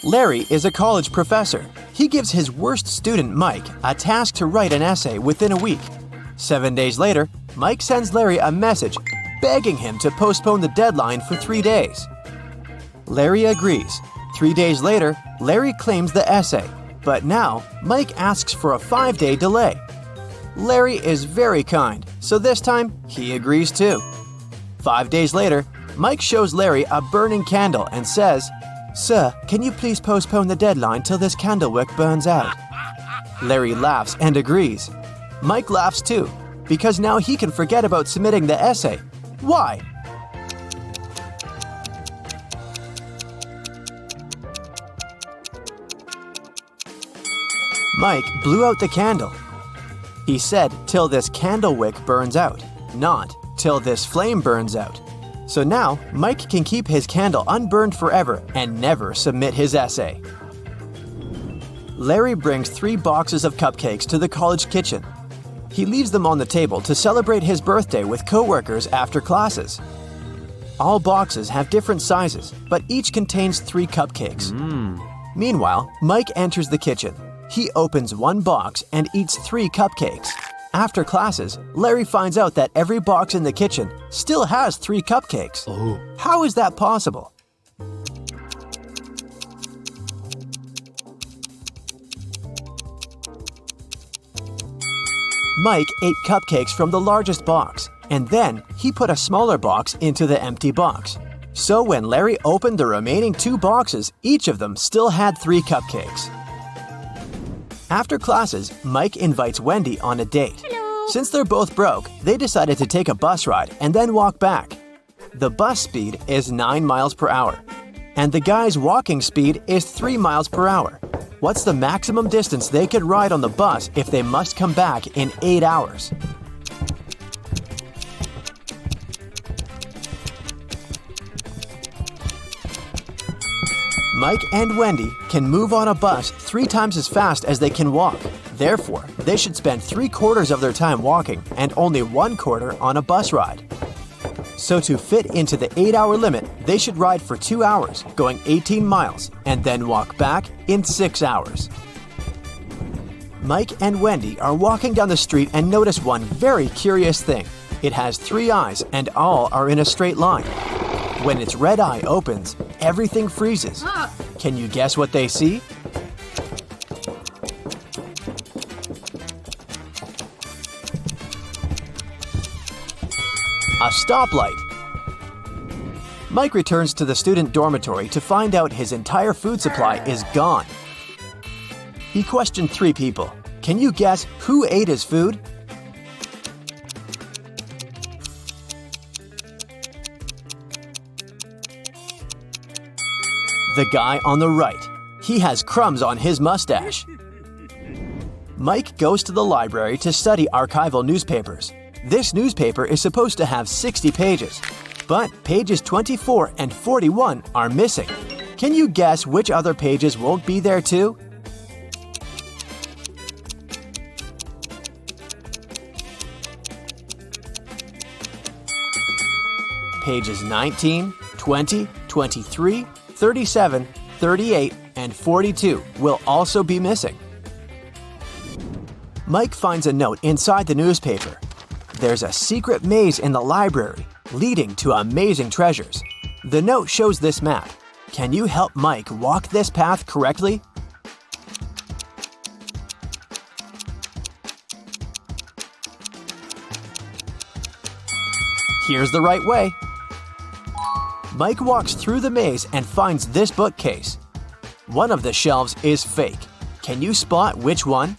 Larry is a college professor. He gives his worst student, Mike, a task to write an essay within a week. 7 days later, Mike sends Larry a message begging him to postpone the deadline for 3 days. Larry agrees. 3 days later, Larry claims the essay, but now Mike asks for a 5-day delay. Larry is very kind, so this time he agrees too. 5 days later, Mike shows Larry a burning candle and says, "Sir, can you please postpone the deadline till this candle wick burns out?" Larry laughs and agrees. Mike laughs too, because now he can forget about submitting the essay. Why? Mike blew out the candle. He said, "Till this candle wick burns out," not "till this flame burns out." So now, Mike can keep his candle unburned forever and never submit his essay. Larry brings 3 boxes of cupcakes to the college kitchen. He leaves them on the table to celebrate his birthday with coworkers after classes. All boxes have different sizes, but each contains 3 cupcakes. Meanwhile, Mike enters the kitchen. He opens one box and eats 3 cupcakes. After classes, Larry finds out that every box in the kitchen still has 3 cupcakes. How is that possible? Mike ate cupcakes from the largest box, and then he put a smaller box into the empty box. So when Larry opened the remaining 2 boxes, each of them still had 3 cupcakes. After classes, Mike invites Wendy on a date. Hello. Since they're both broke, they decided to take a bus ride and then walk back. The bus speed is 9 miles per hour, and the guy's walking speed is 3 miles per hour. What's the maximum distance they could ride on the bus if they must come back in 8 hours? Mike and Wendy can move on a bus 3 times as fast as they can walk. Therefore, they should spend 3/4 of their time walking and only 1/4 on a bus ride. So to fit into the 8-hour limit, they should ride for 2 hours, going 18 miles, and then walk back in 6 hours. Mike and Wendy are walking down the street and notice one very curious thing. It has 3 eyes and all are in a straight line. When its red eye opens, everything freezes. Can you guess what they see? A stoplight. Mike returns to the student dormitory to find out his entire food supply is gone. He questioned 3 people. Can you guess who ate his food? The guy on the right. He has crumbs on his mustache. Mike goes to the library to study archival newspapers. This newspaper is supposed to have 60 pages, but pages 24 and 41 are missing. Can you guess which other pages won't be there too? Pages 19, 20, 23, 37, 38, and 42 will also be missing. Mike finds a note inside the newspaper. There's a secret maze in the library, leading to amazing treasures. The note shows this map. Can you help Mike walk this path correctly? Here's the right way. Mike walks through the maze and finds this bookcase. One of the shelves is fake. Can you spot which one?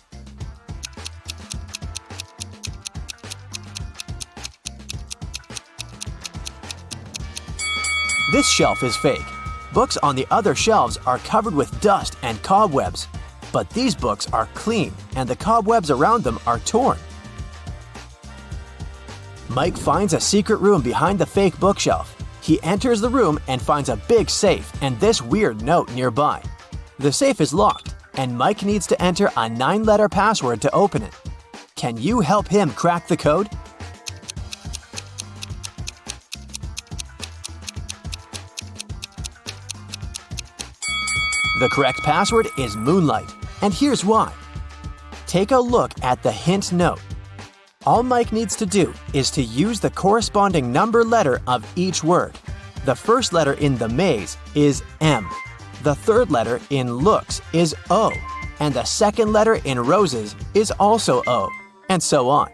This shelf is fake. Books on the other shelves are covered with dust and cobwebs. But these books are clean and the cobwebs around them are torn. Mike finds a secret room behind the fake bookshelf. He enters the room and finds a big safe and this weird note nearby. The safe is locked, and Mike needs to enter a 9-letter password to open it. Can you help him crack the code? The correct password is moonlight, and here's why. Take a look at the hint note. All Mike needs to do is to use the corresponding number letter of each word. The first letter in the maze is M. The third letter in looks is O. And the second letter in roses is also O. And so on.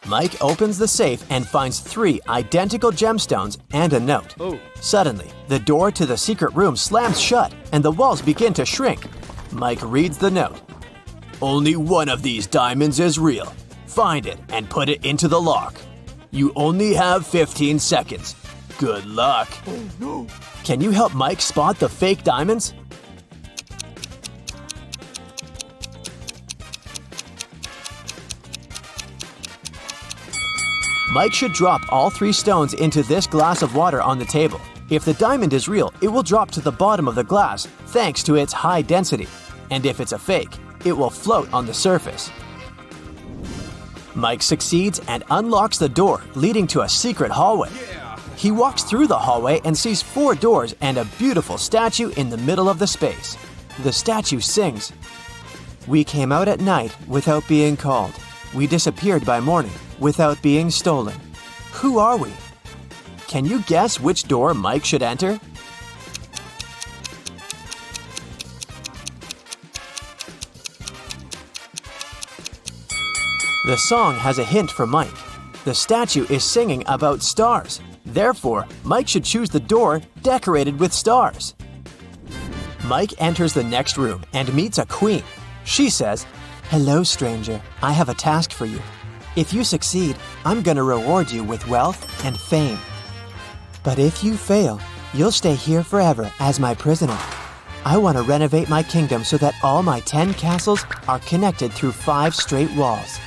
Mike opens the safe and finds 3 identical gemstones and a note. Suddenly, the door to the secret room slams shut and the walls begin to shrink. Mike reads the note. Only one of these diamonds is real. Find it and put it into the lock. You only have 15 seconds. Good luck. Oh, no. Can you help Mike spot the fake diamonds? Mike should drop all 3 stones into this glass of water on the table. If the diamond is real, it will drop to the bottom of the glass thanks to its high density. And if it's a fake, it will float on the surface. Mike succeeds and unlocks the door, leading to a secret hallway. He walks through the hallway and sees 4 doors and a beautiful statue in the middle of the space. The statue sings, "We came out at night without being called. We disappeared by morning without being stolen. Who are we?" Can you guess which door Mike should enter? The song has a hint for Mike. The statue is singing about stars. Therefore, Mike should choose the door decorated with stars. Mike enters the next room and meets a queen. She says, "Hello, stranger. I have a task for you. If you succeed, I'm gonna reward you with wealth and fame. But if you fail, you'll stay here forever as my prisoner. I want to renovate my kingdom so that all my 10 castles are connected through 5 straight walls.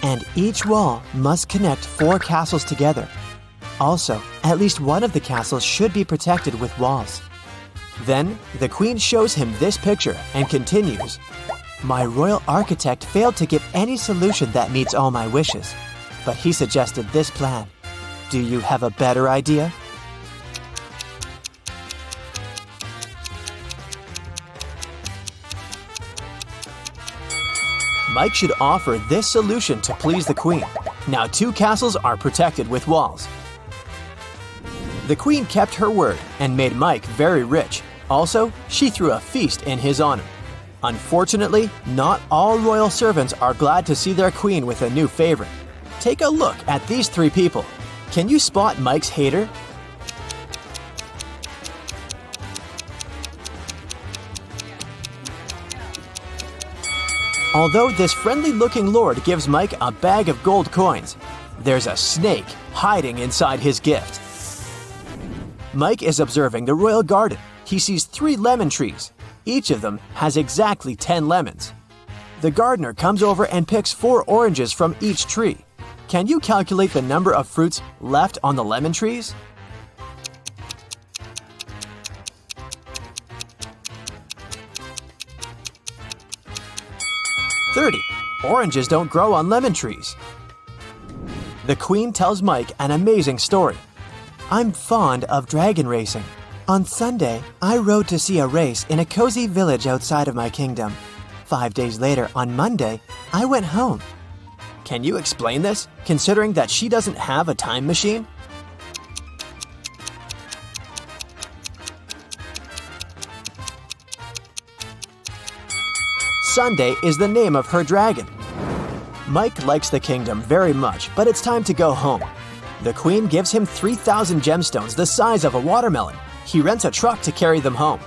And each wall must connect 4 castles together. Also, at least one of the castles should be protected with walls." Then, the queen shows him this picture and continues, "My royal architect failed to give any solution that meets all my wishes, but he suggested this plan. Do you have a better idea?" Mike should offer this solution to please the queen. Now 2 castles are protected with walls. The queen kept her word and made Mike very rich. Also, she threw a feast in his honor. Unfortunately, not all royal servants are glad to see their queen with a new favorite. Take a look at these 3 people. Can you spot Mike's hater? Although this friendly-looking lord gives Mike a bag of gold coins, there's a snake hiding inside his gift. Mike is observing the royal garden. He sees 3 lemon trees. Each of them has exactly 10 lemons. The gardener comes over and picks 4 oranges from each tree. Can you calculate the number of fruits left on the lemon trees? Oranges don't grow on lemon trees. The queen tells Mike an amazing story. "I'm fond of dragon racing. On Sunday, I rode to see a race in a cozy village outside of my kingdom. 5 days later, on Monday, I went home." Can you explain this, considering that she doesn't have a time machine? Sunday is the name of her dragon. Mike likes the kingdom very much, but it's time to go home. The queen gives him 3,000 gemstones the size of a watermelon. He rents a truck to carry them home.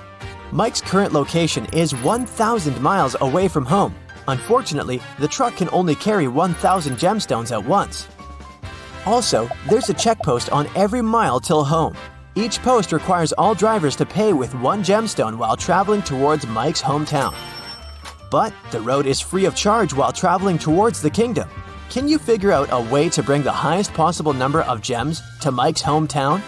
Mike's current location is 1,000 miles away from home. Unfortunately, the truck can only carry 1,000 gemstones at once. Also, there's a check post on every mile till home. Each post requires all drivers to pay with 1 gemstone while traveling towards Mike's hometown. But the road is free of charge while traveling towards the kingdom. Can you figure out a way to bring the highest possible number of gems to Mike's hometown?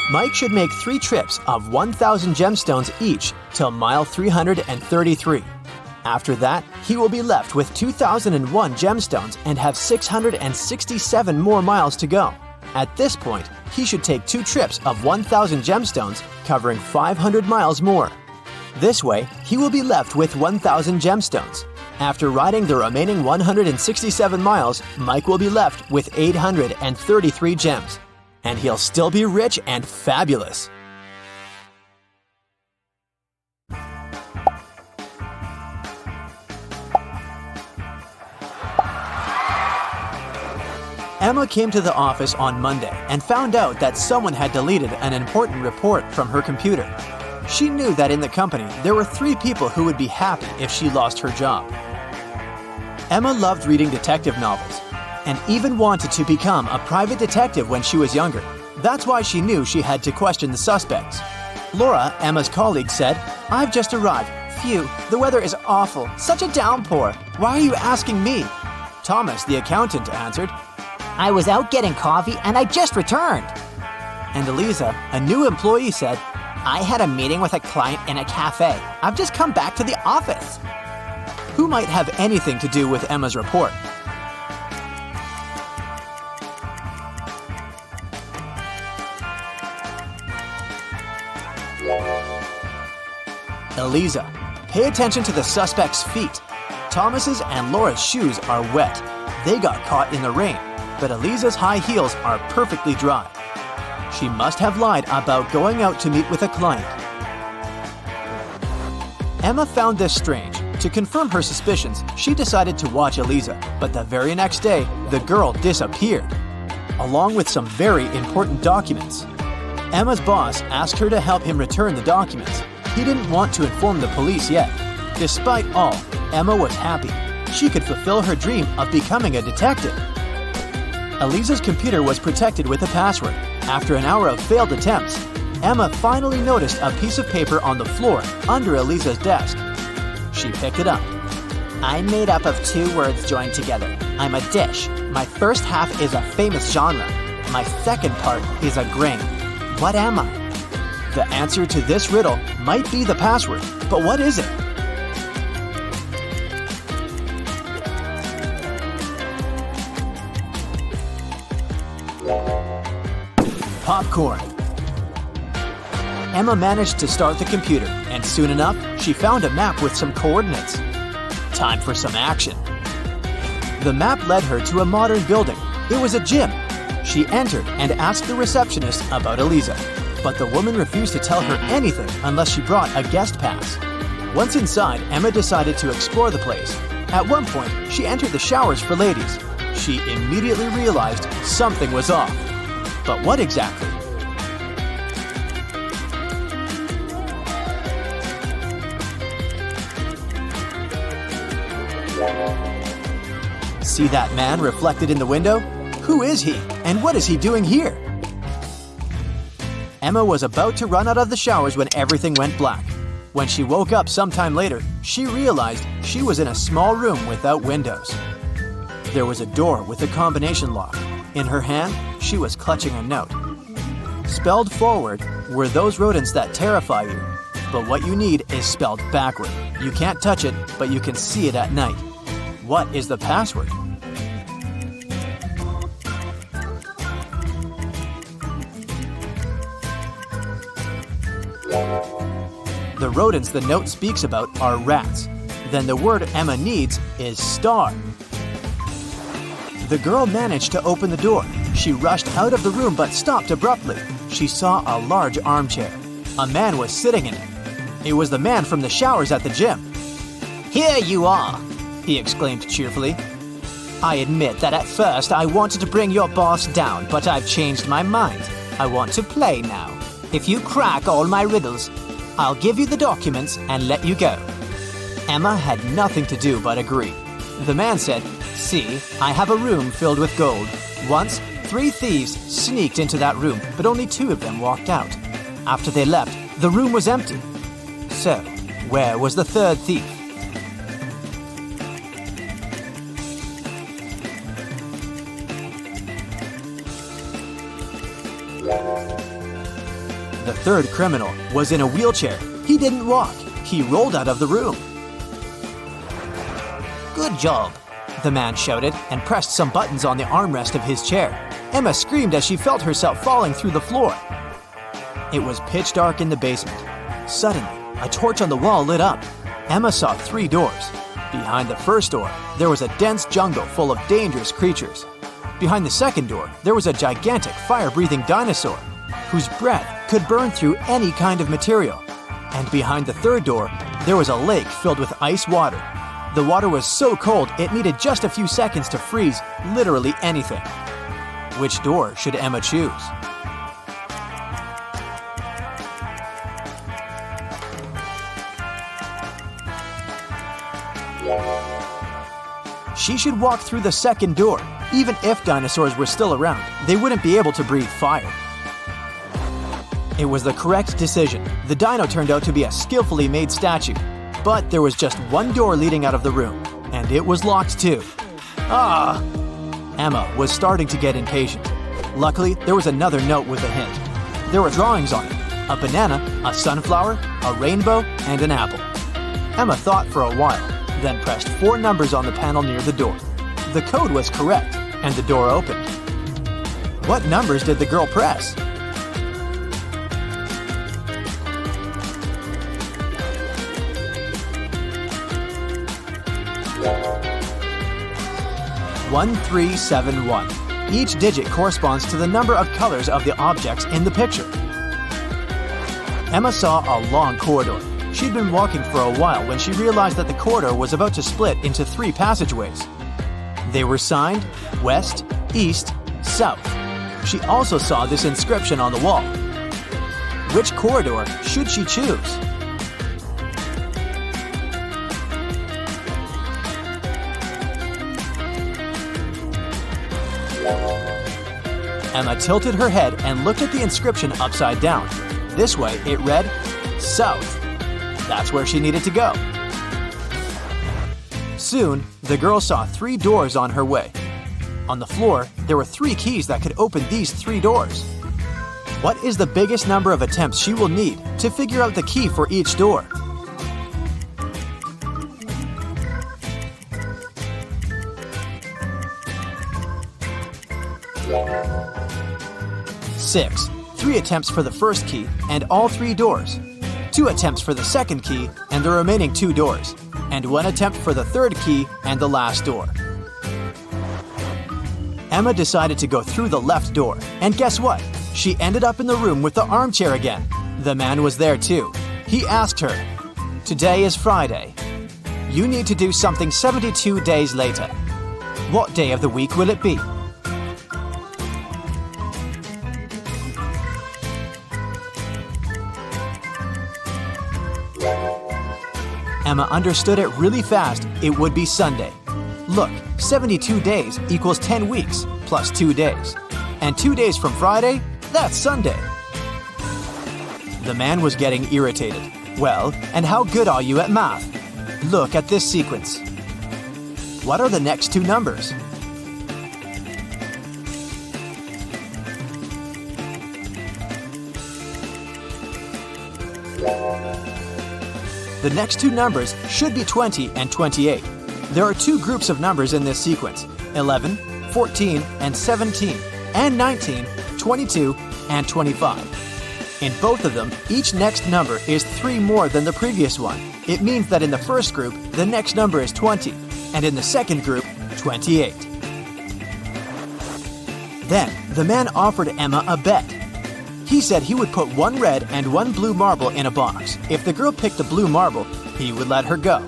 Mike should make 3 trips of 1,000 gemstones each till mile 333. After that, he will be left with 2,001 gemstones and have 667 more miles to go. At this point, he should take 2 trips of 1,000 gemstones, covering 500 miles more. This way, he will be left with 1,000 gemstones. After riding the remaining 167 miles, Mike will be left with 833 gems. And he'll still be rich and fabulous. Emma came to the office on Monday and found out that someone had deleted an important report from her computer. She knew that in the company there were 3 people who would be happy if she lost her job. Emma loved reading detective novels and even wanted to become a private detective when she was younger. That's why she knew she had to question the suspects. Laura, Emma's colleague, said, "I've just arrived. Phew, the weather is awful. Such a downpour. Why are you asking me?" Thomas, the accountant, answered, "I was out getting coffee and I just returned." And Eliza, a new employee, said, "I had a meeting with a client in a cafe. I've just come back to the office." Who might have anything to do with Emma's report? Eliza, pay attention to the suspect's feet. Thomas's and Laura's shoes are wet. They got caught in the rain, but Eliza's high heels are perfectly dry. She must have lied about going out to meet with a client. Emma found this strange. To confirm her suspicions, she decided to watch Eliza, but the very next day, the girl disappeared, along with some very important documents. Emma's boss asked her to help him return the documents. He didn't want to inform the police yet. Despite all, Emma was happy. She could fulfill her dream of becoming a detective. Eliza's computer was protected with a password. After an hour of failed attempts, Emma finally noticed a piece of paper on the floor under Eliza's desk. She picked it up. "I'm made up of 2 words joined together. I'm a dish. My first half is a famous genre. My second part is a grain. What am I?" The answer to this riddle might be the password, but what is it? Popcorn. Emma managed to start the computer, and soon enough, she found a map with some coordinates. Time for some action. The map led her to a modern building. It was a gym. She entered and asked the receptionist about Eliza, but the woman refused to tell her anything unless she brought a guest pass. Once inside, Emma decided to explore the place. At one point, she entered the showers for ladies. She immediately realized something was off. But what exactly? See that man reflected in the window? Who is he, and what is he doing here? Emma was about to run out of the showers when everything went black. When she woke up sometime later, she realized she was in a small room without windows. There was a door with a combination lock. In her hand, she was clutching a note. Spelled forward were those rodents that terrify you. But what you need is spelled backward. You can't touch it, but you can see it at night. What is the password? The rodents the note speaks about are rats. Then the word Emma needs is star. The girl managed to open the door. She rushed out of the room but stopped abruptly. She saw a large armchair. A man was sitting in it. It was the man from the showers at the gym. "Here you are," he exclaimed cheerfully. "I admit that at first I wanted to bring your boss down, but I've changed my mind. I want to play now. If you crack all my riddles, I'll give you the documents and let you go." Emma had nothing to do but agree. The man said, "See, I have a room filled with gold. Once, 3 thieves sneaked into that room, but only 2 of them walked out. After they left, the room was empty. So, where was the 3rd thief?" The 3rd criminal was in a wheelchair. He didn't walk. He rolled out of the room. Good job," the man shouted and pressed some buttons on the armrest of his chair. Emma screamed as she felt herself falling through the floor. It was pitch dark in the basement. Suddenly, a torch on the wall lit up. Emma saw 3 doors. Behind the first door, there was a dense jungle full of dangerous creatures. Behind the second door, there was a gigantic fire-breathing dinosaur whose breath could burn through any kind of material. And behind the third door, there was a lake filled with ice water. The water was so cold it needed just a few seconds to freeze literally anything. Which door should Emma choose? She should walk through the second door. Even if dinosaurs were still around, they wouldn't be able to breathe fire. It was the correct decision. The dino turned out to be a skillfully made statue. But there was just one door leading out of the room, and it was locked too. Ah! Emma was starting to get impatient. Luckily, there was another note with a hint. There were drawings on it: a banana, a sunflower, a rainbow, and an apple. Emma thought for a while, then pressed 4 numbers on the panel near the door. The code was correct, and the door opened. What numbers did the girl press? One, 3, 7, 1. Each digit corresponds to the number of colors of the objects in the picture. Emma saw a long corridor. She'd been walking for a while when she realized that the corridor was about to split into 3 passageways. They were signed West, East, South. She also saw this inscription on the wall. Which corridor should she choose? Emma tilted her head and looked at the inscription upside down. This way, it read, South. That's where she needed to go. Soon, the girl saw 3 doors on her way. On the floor, there were 3 keys that could open these 3 doors. What is the biggest number of attempts she will need to figure out the key for each door? Six. 3 attempts for the first key and all 3 doors. 2 attempts for the second key and the remaining 2 doors. And 1 attempt for the third key and the last door. Emma decided to go through the left door. And guess what? She ended up in the room with the armchair again. The man was there too. He asked her, "Today is Friday. You need to do something 72 days later. What day of the week will it be?" Emma understood it really fast. It would be Sunday. Look, 72 days equals 10 weeks plus 2 days. And 2 days from Friday, that's Sunday. The man was getting irritated. "Well, and how good are you at math? Look at this sequence. What are the next 2 numbers?" The next 2 numbers should be 20 and 28. There are 2 groups of numbers in this sequence: 11, 14, and 17, and 19, 22, and 25. In both of them, each next number is 3 more than the previous one. It means that in the first group, the next number is 20, and in the second group, 28. Then, the man offered Emma a bet. He said he would put 1 red and 1 blue marble in a box. If the girl picked the blue marble, he would let her go.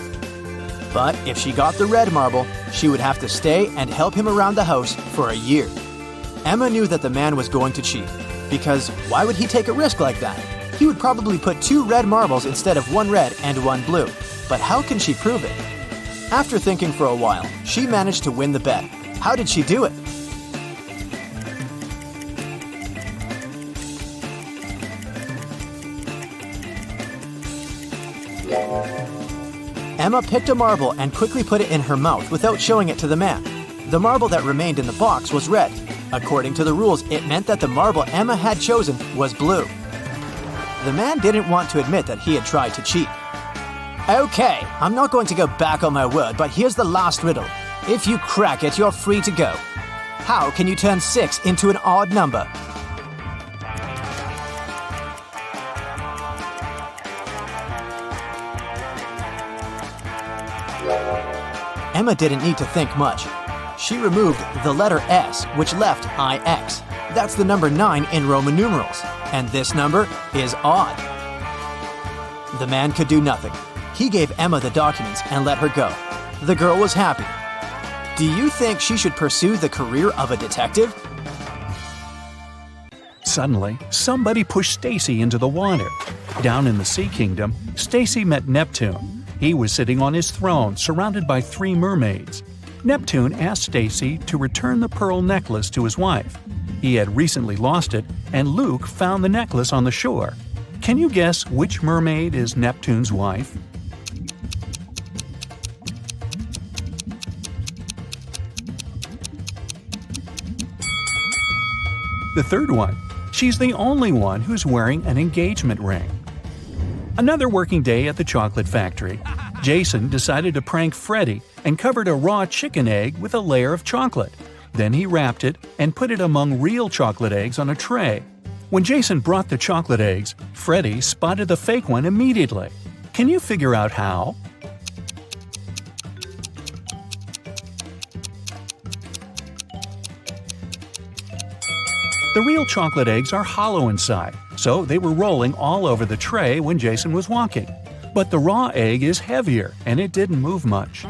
But if she got the red marble, she would have to stay and help him around the house for a year. Emma knew that the man was going to cheat, because why would he take a risk like that? He would probably put 2 red marbles instead of 1 red and 1 blue. But how can she prove it? After thinking for a while, she managed to win the bet. How did she do it? Emma picked a marble and quickly put it in her mouth without showing it to the man. The marble that remained in the box was red. According to the rules, it meant that the marble Emma had chosen was blue. The man didn't want to admit that he had tried to cheat. Okay, I'm not going to go back on my word, but here's the last riddle. If you crack it, you're free to go. How can you turn 6 into an odd number? Emma didn't need to think much. She removed the letter S, which left IX. That's the number 9 in Roman numerals, and this number is odd. The man could do nothing. He gave Emma the documents and let her go. The girl was happy. Do you think she should pursue the career of a detective? Suddenly, somebody pushed Stacy into the water. Down in the Sea Kingdom, Stacy met Neptune. He was sitting on his throne, surrounded by 3 mermaids. Neptune asked Stacy to return the pearl necklace to his wife. He had recently lost it, and Luke found the necklace on the shore. Can you guess which mermaid is Neptune's wife? The third one. She's the only one who's wearing an engagement ring. Another working day at the chocolate factory. Jason decided to prank Freddy and covered a raw chicken egg with a layer of chocolate. Then he wrapped it and put it among real chocolate eggs on a tray. When Jason brought the chocolate eggs, Freddy spotted the fake one immediately. Can you figure out how? The real chocolate eggs are hollow inside, so they were rolling all over the tray when Jason was walking. But the raw egg is heavier, and it didn't move much.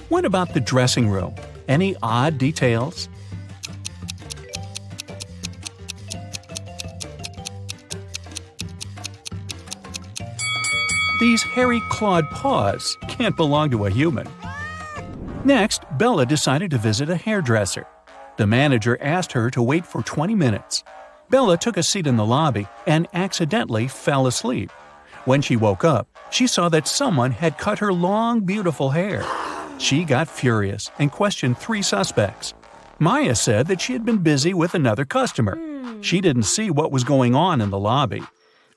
What about the dressing room? Any odd details? These hairy clawed paws can't belong to a human. Next, Bella decided to visit a hairdresser. The manager asked her to wait for 20 minutes. Bella took a seat in the lobby and accidentally fell asleep. When she woke up, she saw that someone had cut her long, beautiful hair. She got furious and questioned 3 suspects. Maya said that she had been busy with another customer. She didn't see what was going on in the lobby.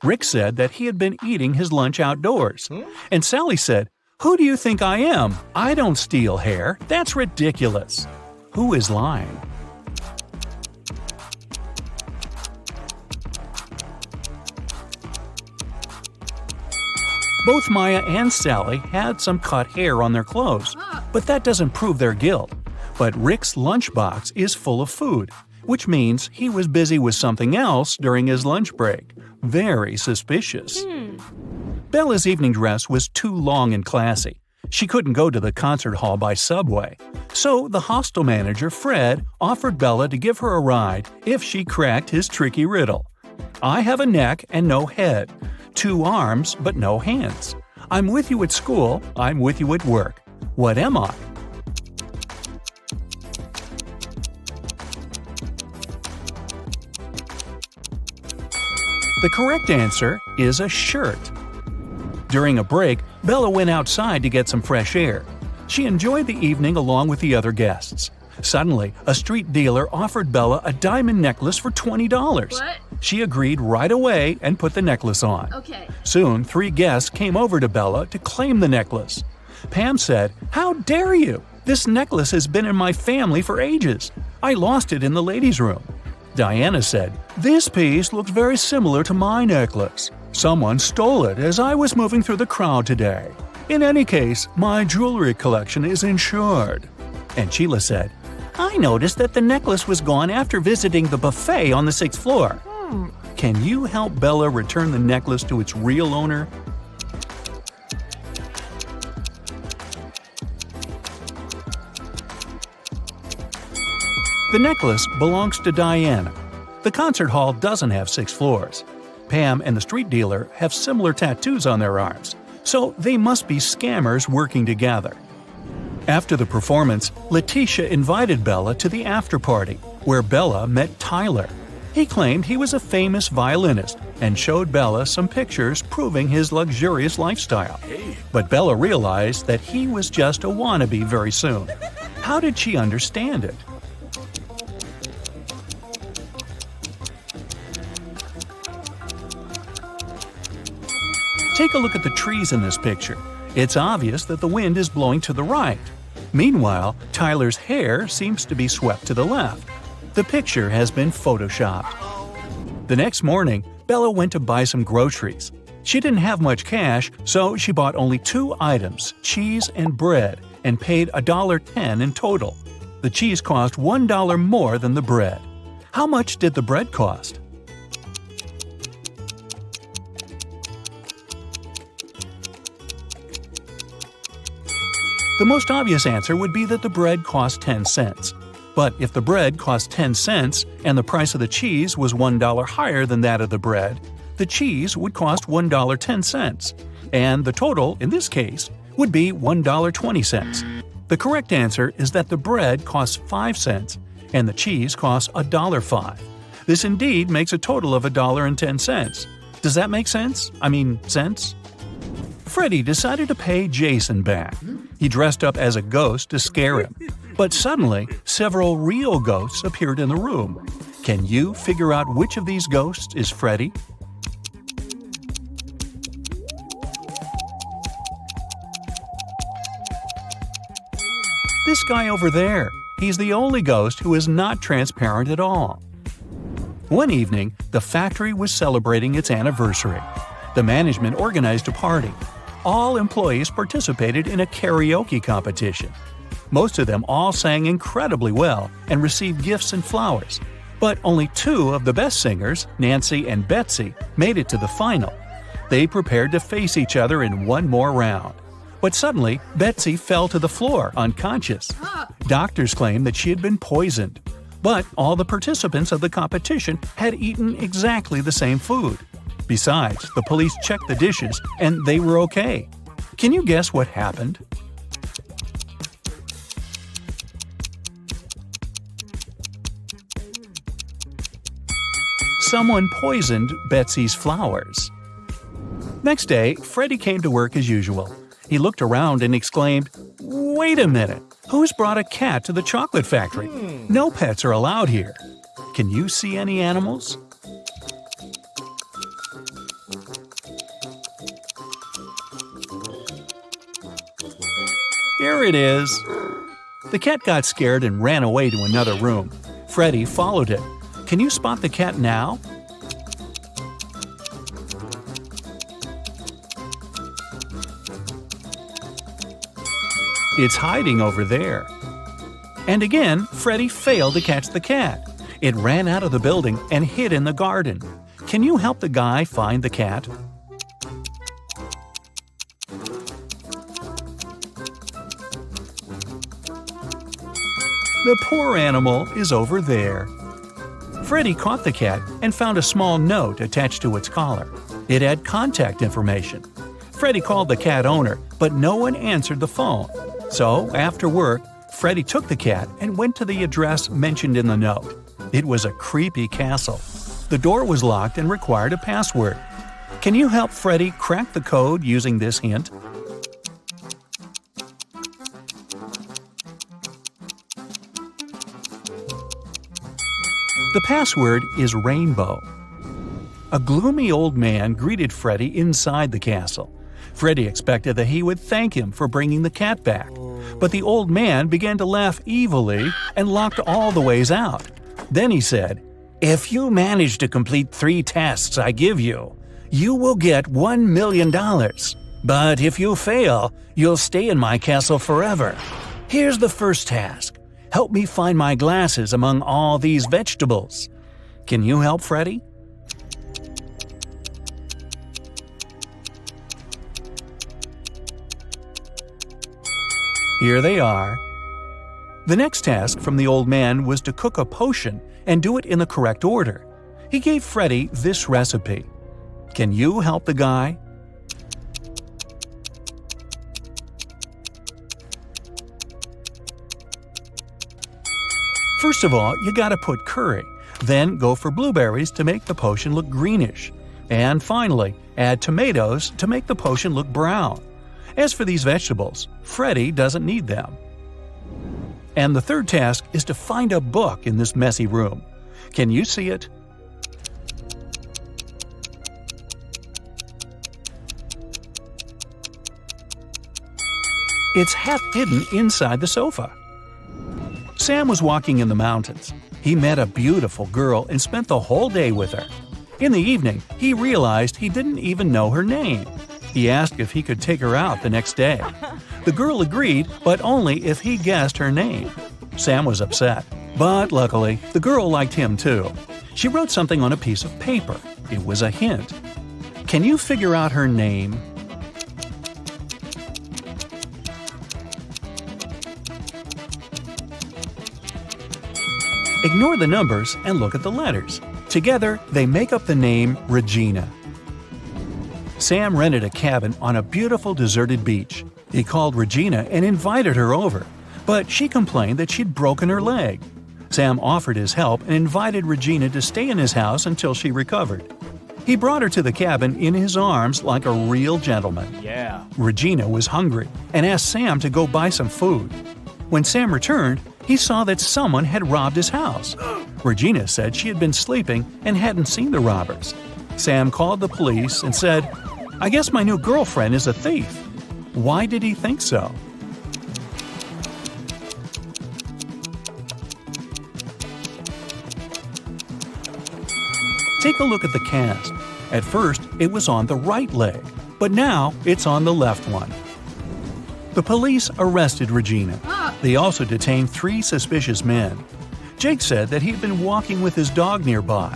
Rick said that he had been eating his lunch outdoors. And Sally said, "Who do you think I am? I don't steal hair. That's ridiculous." Who is lying? Both Maya and Sally had some cut hair on their clothes, but that doesn't prove their guilt. But Rick's lunchbox is full of food, which means he was busy with something else during his lunch break. Very suspicious. Bella's evening dress was too long and classy. She couldn't go to the concert hall by subway. So the hostel manager, Fred, offered Bella to give her a ride if she cracked his tricky riddle. I have a neck and no head, 2 arms but no hands. I'm with you at school, I'm with you at work. What am I? The correct answer is a shirt. During a break, Bella went outside to get some fresh air. She enjoyed the evening along with the other guests. Suddenly, a street dealer offered Bella a diamond necklace for $20. What? She agreed right away and put the necklace on. Okay. Soon, 3 guests came over to Bella to claim the necklace. Pam said, "How dare you? This necklace has been in my family for ages. I lost it in the ladies' room." Diana said, "This piece looks very similar to my necklace. Someone stole it as I was moving through the crowd today. In any case, my jewelry collection is insured." And Sheila said, "I noticed that the necklace was gone after visiting the buffet on the 6th floor. Can you help Bella return the necklace to its real owner?" The necklace belongs to Diana. The concert hall doesn't have 6 floors. Pam and the street dealer have similar tattoos on their arms, so they must be scammers working together. After the performance, Letitia invited Bella to the after-party, where Bella met Tyler. He claimed he was a famous violinist and showed Bella some pictures proving his luxurious lifestyle. But Bella realized that he was just a wannabe very soon. How did she understand it? Take a look at the trees in this picture. It's obvious that the wind is blowing to the right. Meanwhile, Tyler's hair seems to be swept to the left. The picture has been photoshopped. The next morning, Bella went to buy some groceries. She didn't have much cash, so she bought only 2 items, cheese and bread, and paid $1.10 in total. The cheese cost $1 more than the bread. How much did the bread cost? The most obvious answer would be that the bread cost 10 cents. But if the bread cost 10 cents and the price of the cheese was $1 higher than that of the bread, the cheese would cost $1.10, and the total, in this case, would be $1.20. The correct answer is that the bread costs 5 cents and the cheese costs $1.05. This indeed makes a total of $1.10. Does that make sense? Cents? Freddy decided to pay Jason back. He dressed up as a ghost to scare him. But suddenly, several real ghosts appeared in the room. Can you figure out which of these ghosts is Freddy? This guy over there. He's the only ghost who is not transparent at all. One evening, the factory was celebrating its anniversary. The management organized a party. All employees participated in a karaoke competition. Most of them all sang incredibly well and received gifts and flowers. But only 2 of the best singers, Nancy and Betsy, made it to the final. They prepared to face each other in one more round. But suddenly, Betsy fell to the floor, unconscious. Doctors claimed that she had been poisoned. But all the participants of the competition had eaten exactly the same food. Besides, the police checked the dishes and they were okay. Can you guess what happened? Someone poisoned Betsy's flowers. Next day, Freddy came to work as usual. He looked around and exclaimed, "Wait a minute! Who's brought a cat to the chocolate factory? No pets are allowed here. Can you see any animals?" Here it is. The cat got scared and ran away to another room. Freddy followed it. Can you spot the cat now? It's hiding over there. And again, Freddy failed to catch the cat. It ran out of the building and hid in the garden. Can you help the guy find the cat? The poor animal is over there. Freddy caught the cat and found a small note attached to its collar. It had contact information. Freddy called the cat owner, but no one answered the phone. So, after work, Freddy took the cat and went to the address mentioned in the note. It was a creepy castle. The door was locked and required a password. Can you help Freddy crack the code using this hint? The password is rainbow. A gloomy old man greeted Freddy inside the castle. Freddy expected that he would thank him for bringing the cat back. But the old man began to laugh evilly and locked all the ways out. Then he said, "If you manage to complete 3 tasks I give you, you will get $1 million. But if you fail, you'll stay in my castle forever. Here's the first task. Help me find my glasses among all these vegetables." Can you help Freddy? Here they are. The next task from the old man was to cook a potion and do it in the correct order. He gave Freddy this recipe. Can you help the guy? First of all, you gotta put curry. Then go for blueberries to make the potion look greenish. And finally, add tomatoes to make the potion look brown. As for these vegetables, Freddy doesn't need them. And the third task is to find a book in this messy room. Can you see it? It's half hidden inside the sofa. Sam was walking in the mountains. He met a beautiful girl and spent the whole day with her. In the evening, he realized he didn't even know her name. He asked if he could take her out the next day. The girl agreed, but only if he guessed her name. Sam was upset, but luckily, the girl liked him too. She wrote something on a piece of paper. It was a hint. Can you figure out her name? Ignore the numbers and look at the letters. Together, they make up the name Regina. Sam rented a cabin on a beautiful deserted beach. He called Regina and invited her over, but she complained that she'd broken her leg. Sam offered his help and invited Regina to stay in his house until she recovered. He brought her to the cabin in his arms like a real gentleman. Yeah. Regina was hungry and asked Sam to go buy some food. When Sam returned, he saw that someone had robbed his house. Regina said she had been sleeping and hadn't seen the robbers. Sam called the police and said, "I guess my new girlfriend is a thief." Why did he think so? Take a look at the cast. At first, it was on the right leg, but now it's on the left one. The police arrested Regina. They also detained 3 suspicious men. Jake said that he had been walking with his dog nearby.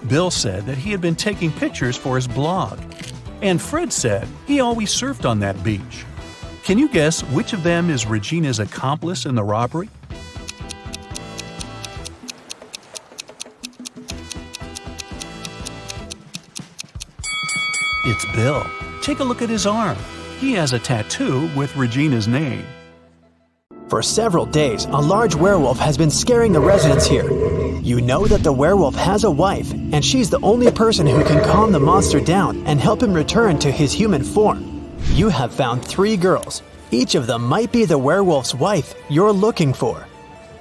Bill said that he had been taking pictures for his blog. And Fred said he always surfed on that beach. Can you guess which of them is Regina's accomplice in the robbery? It's Bill. Take a look at his arm. He has a tattoo with Regina's name. For several days, a large werewolf has been scaring the residents here. You know that the werewolf has a wife, and she's the only person who can calm the monster down and help him return to his human form. You have found 3 girls. Each of them might be the werewolf's wife you're looking for.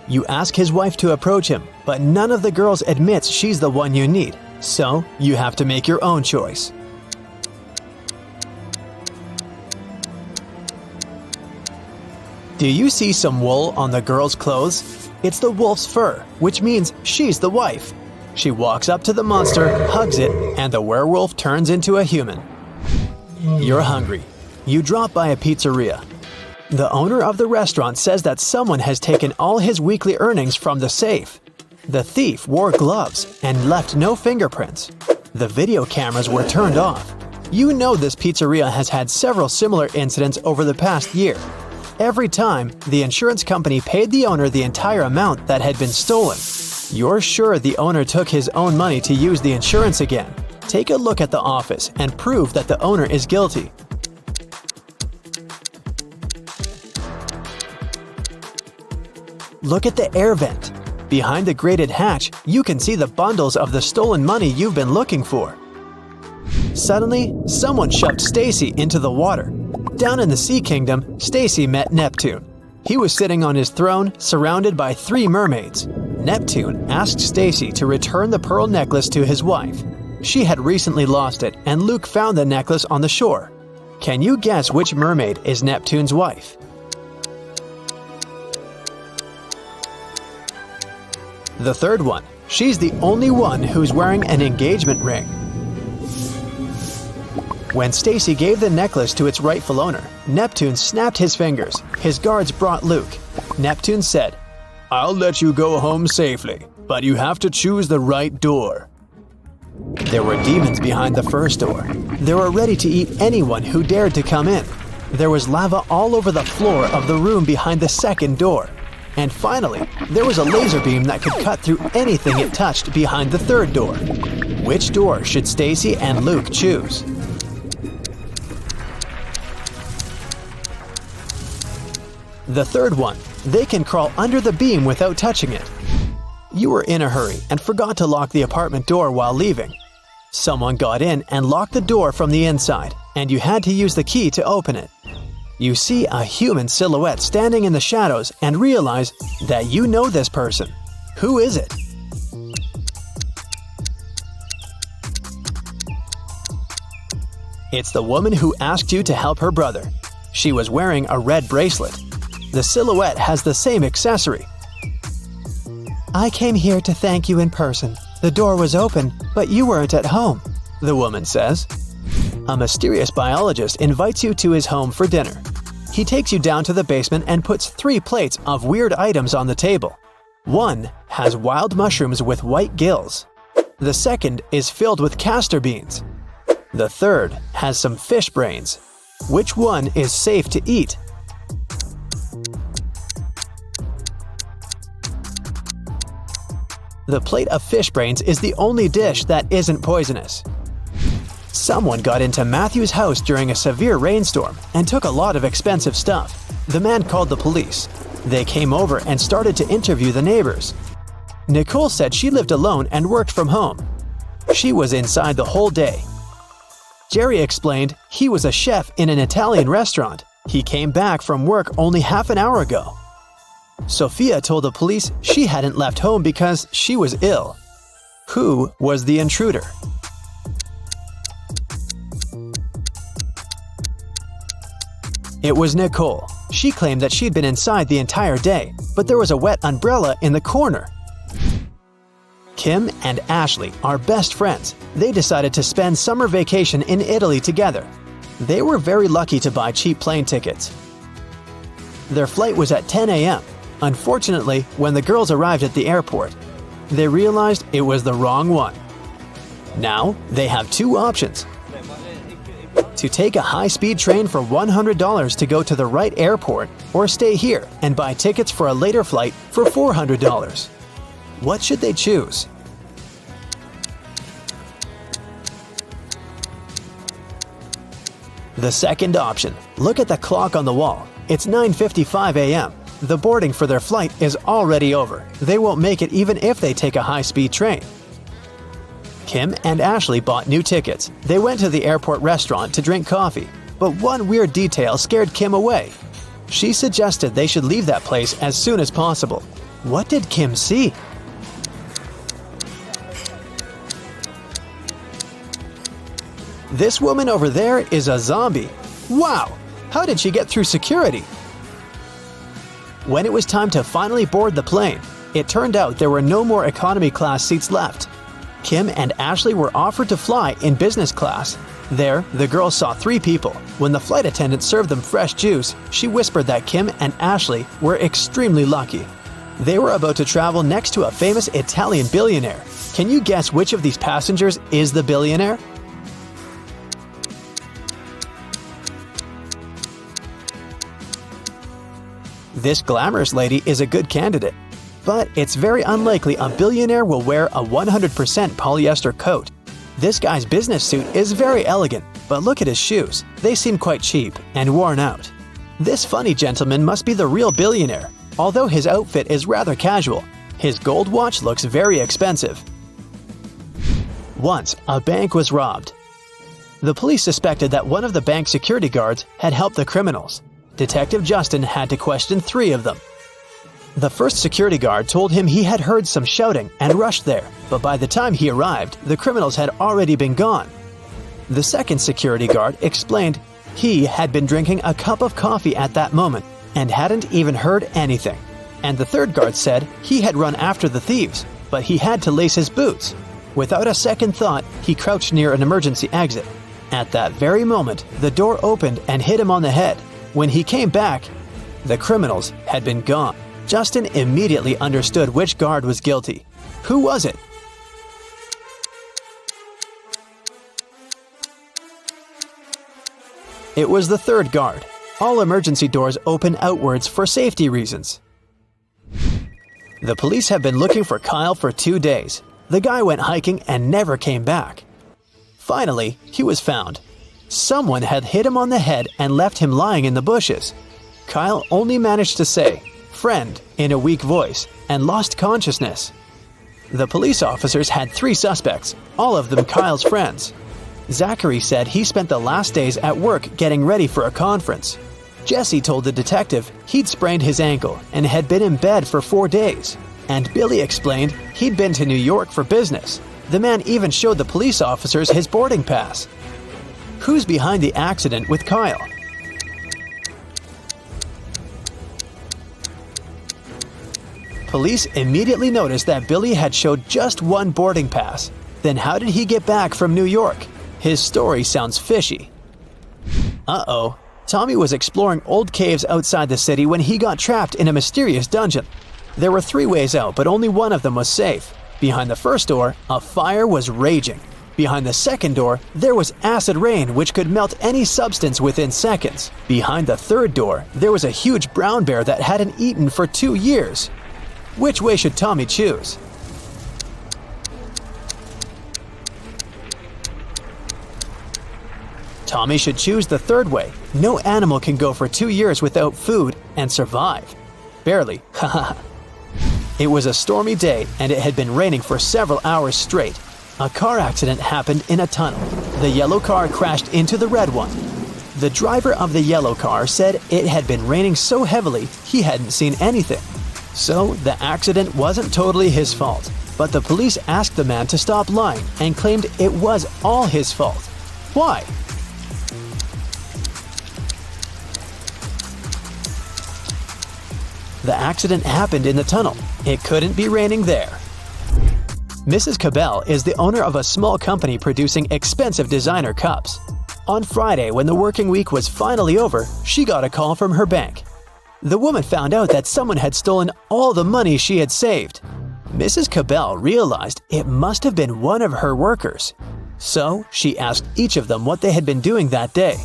You ask his wife to approach him, but none of the girls admits she's the one you need, so you have to make your own choice. Do you see some wool on the girl's clothes? It's the wolf's fur, which means she's the wife. She walks up to the monster, hugs it, and the werewolf turns into a human. You're hungry. You drop by a pizzeria. The owner of the restaurant says that someone has taken all his weekly earnings from the safe. The thief wore gloves and left no fingerprints. The video cameras were turned off. You know this pizzeria has had several similar incidents over the past year. Every time, the insurance company paid the owner the entire amount that had been stolen. You're sure the owner took his own money to use the insurance again. Take a look at the office and prove that the owner is guilty. Look at the air vent. Behind the grated hatch, you can see the bundles of the stolen money you've been looking for. Suddenly, someone shoved Stacy into the water. Down in the Sea Kingdom, Stacy met Neptune. He was sitting on his throne, surrounded by 3 mermaids. Neptune asked Stacy to return the pearl necklace to his wife. She had recently lost it, and Luke found the necklace on the shore. Can you guess which mermaid is Neptune's wife? The third one. She's the only one who's wearing an engagement ring. When Stacy gave the necklace to its rightful owner, Neptune snapped his fingers. His guards brought Luke. Neptune said, "I'll let you go home safely, but you have to choose the right door." There were demons behind the first door. They were ready to eat anyone who dared to come in. There was lava all over the floor of the room behind the second door. And finally, there was a laser beam that could cut through anything it touched behind the third door. Which door should Stacy and Luke choose? The third one. They can crawl under the beam without touching it. You were in a hurry and forgot to lock the apartment door while leaving. Someone got in and locked the door from the inside, and you had to use the key to open it. You see a human silhouette standing in the shadows and realize that you know this person. Who is it? It's the woman who asked you to help her brother. She was wearing a red bracelet. The silhouette has the same accessory. I came here to thank you in person. The door was open, but you weren't at home, the woman says. A mysterious biologist invites you to his home for dinner. He takes you down to the basement and puts 3 plates of weird items on the table. One has wild mushrooms with white gills. The second is filled with castor beans. The third has some fish brains. Which one is safe to eat? The plate of fish brains is the only dish that isn't poisonous. Someone got into Matthew's house during a severe rainstorm and took a lot of expensive stuff. The man called the police. They came over and started to interview the neighbors. Nicole said she lived alone and worked from home. She was inside the whole day. Jerry explained he was a chef in an Italian restaurant. He came back from work only half an hour ago. Sophia told the police she hadn't left home because she was ill. Who was the intruder? It was Nicole. She claimed that she'd been inside the entire day, but there was a wet umbrella in the corner. Kim and Ashley are best friends. They decided to spend summer vacation in Italy together. They were very lucky to buy cheap plane tickets. Their flight was at 10 a.m. Unfortunately, when the girls arrived at the airport, they realized it was the wrong one. Now, they have 2 options. To take a high-speed train for $100 to go to the right airport, or stay here and buy tickets for a later flight for $400. What should they choose? The second option. Look at the clock on the wall. It's 9:55 a.m. The boarding for their flight is already over. They won't make it even if they take a high-speed train. Kim and Ashley bought new tickets. They went to the airport restaurant to drink coffee, but one weird detail scared Kim away. She suggested they should leave that place as soon as possible. What did Kim see? This woman over there is a zombie. Wow! How did she get through security? When it was time to finally board the plane, it turned out there were no more economy class seats left. Kim and Ashley were offered to fly in business class. There, the girls saw 3 people. When the flight attendant served them fresh juice, she whispered that Kim and Ashley were extremely lucky. They were about to travel next to a famous Italian billionaire. Can you guess which of these passengers is the billionaire? This glamorous lady is a good candidate, but it's very unlikely a billionaire will wear a 100% polyester coat. This guy's business suit is very elegant, but look at his shoes. They seem quite cheap and worn out. This funny gentleman must be the real billionaire. Although his outfit is rather casual, his gold watch looks very expensive. Once, a bank was robbed. The police suspected that one of the bank security guards had helped the criminals. Detective Justin had to question 3 of them. The first security guard told him he had heard some shouting and rushed there, but by the time he arrived, the criminals had already been gone. The second security guard explained he had been drinking a cup of coffee at that moment and hadn't even heard anything. And the third guard said he had run after the thieves, but he had to lace his boots. Without a second thought, he crouched near an emergency exit. At that very moment, the door opened and hit him on the head. When he came back, the criminals had been gone. Justin immediately understood which guard was guilty. Who was it? It was the third guard. All emergency doors open outwards for safety reasons. The police have been looking for Kyle for 2 days. The guy went hiking and never came back. Finally, he was found. Someone had hit him on the head and left him lying in the bushes. Kyle only managed to say, "Friend," in a weak voice, and lost consciousness. The police officers had 3 suspects, all of them Kyle's friends. Zachary said he spent the last days at work getting ready for a conference. Jesse told the detective he'd sprained his ankle and had been in bed for 4 days. And Billy explained he'd been to New York for business. The man even showed the police officers his boarding pass. Who's behind the accident with Kyle? Police immediately noticed that Billy had showed just one boarding pass. Then how did he get back from New York? His story sounds fishy. Uh-oh. Tommy was exploring old caves outside the city when he got trapped in a mysterious dungeon. There were 3 ways out, but only one of them was safe. Behind the first door, a fire was raging. Behind the second door, there was acid rain which could melt any substance within seconds. Behind the third door, there was a huge brown bear that hadn't eaten for 2 years. Which way should Tommy choose? Tommy should choose the third way. No animal can go for 2 years without food and survive. Barely, haha. It was a stormy day and it had been raining for several hours straight. A car accident happened in a tunnel. The yellow car crashed into the red one. The driver of the yellow car said it had been raining so heavily he hadn't seen anything. So the accident wasn't totally his fault, but the police asked the man to stop lying and claimed it was all his fault. Why? The accident happened in the tunnel. It couldn't be raining there. Mrs. Cabell is the owner of a small company producing expensive designer cups. On Friday, when the working week was finally over, she got a call from her bank. The woman found out that someone had stolen all the money she had saved. Mrs. Cabell realized it must have been one of her workers. So she asked each of them what they had been doing that day.